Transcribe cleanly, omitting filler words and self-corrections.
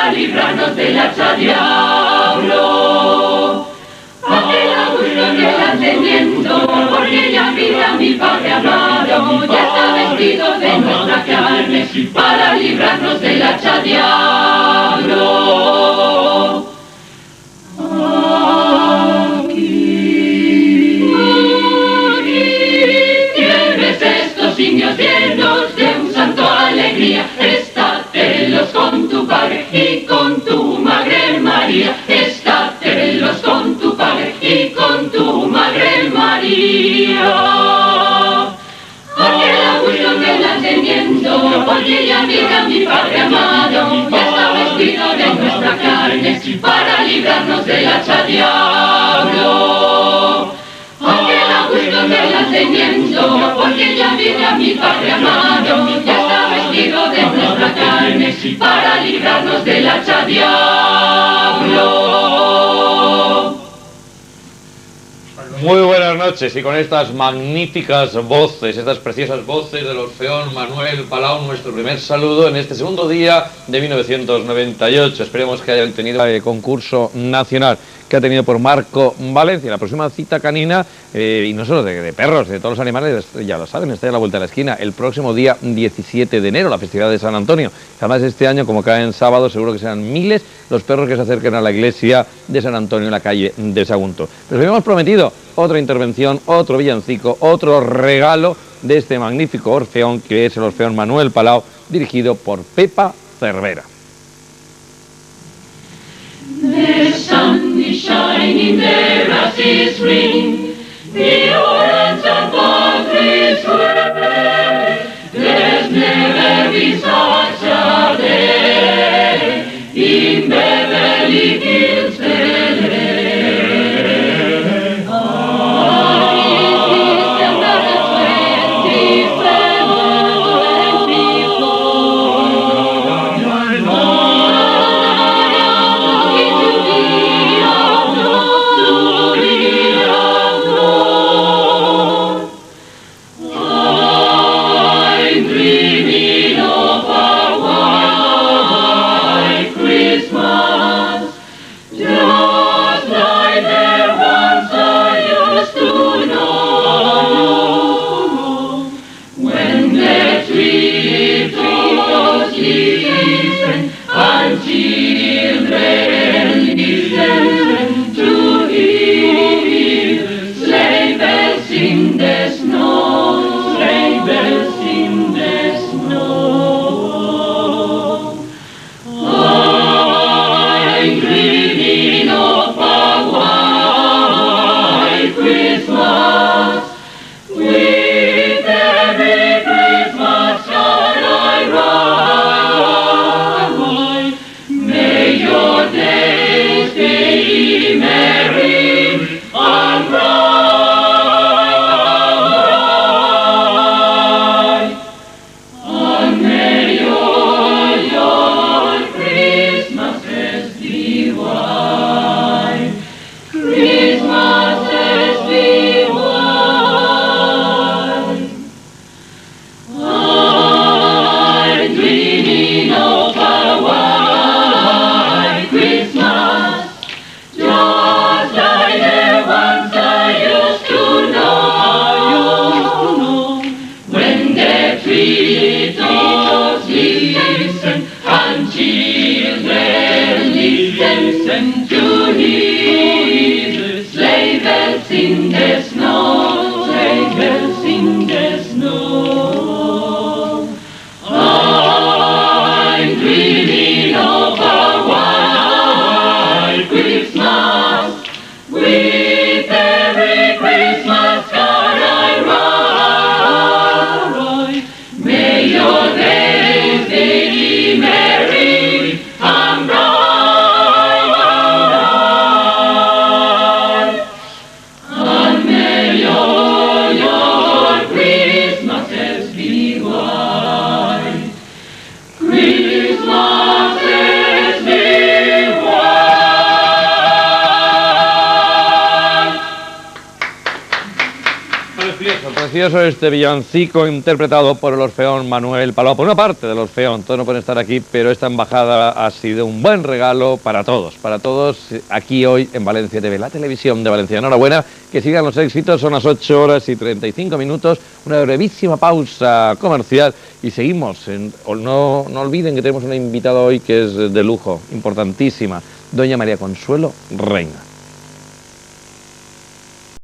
para librarnos del hacha diablo. Aquel Augusto que está teniendo, porque ya mira a mi Padre amado, ya está vestido de nuestra carne, para librarnos del hacha diablo. Tienes estos signos llenos de un santo alegría, estátelos con tu Padre y con tu Madre María, estátelos con tu Padre y con tu Madre María. Aquel Augusto que la teniendo, porque ya mira mi Padre amado, ya está vestido de nuestra carne, para librarnos del hacha diablo. Aquel Augusto que la teniendo, porque ya mira mi Padre amado, ya está vestido de nuestra carne, para librarnos del hacha diablo. Muy buenas noches, y con estas magníficas voces, estas preciosas voces del Orfeón Manuel Palau, nuestro primer saludo en este segundo día de 1998. Esperemos que hayan tenido el concurso nacional que ha tenido por Marco Valencia. La próxima cita canina, y no solo de perros, de todos los animales, ya lo saben, está a la vuelta de la esquina, el próximo día 17 de enero, la festividad de San Antonio. Además, este año, como cae en sábado, seguro que serán miles los perros que se acerquen a la iglesia de San Antonio en la calle de Sagunto. Pero habíamos prometido otra intervención, otro villancico, otro regalo de este magnífico orfeón, que es el Orfeón Manuel Palau, dirigido por Pepa Cervera. The sun is shining, the grass is green, the orange and palm trees sway. There's never been such a day in Beverly Hills, LA. I'm dreaming of a Precioso este villancico interpretado por el Orfeón Manuel Palau, por una parte del Orfeón, todos no pueden estar aquí, pero esta embajada ha sido un buen regalo para todos aquí hoy en Valencia TV, la televisión de Valencia. Enhorabuena, que sigan los éxitos, son las 8 horas y 35 minutos, una brevísima pausa comercial y seguimos. No olviden que tenemos una invitada hoy que es de lujo, importantísima, doña María Consuelo Reina.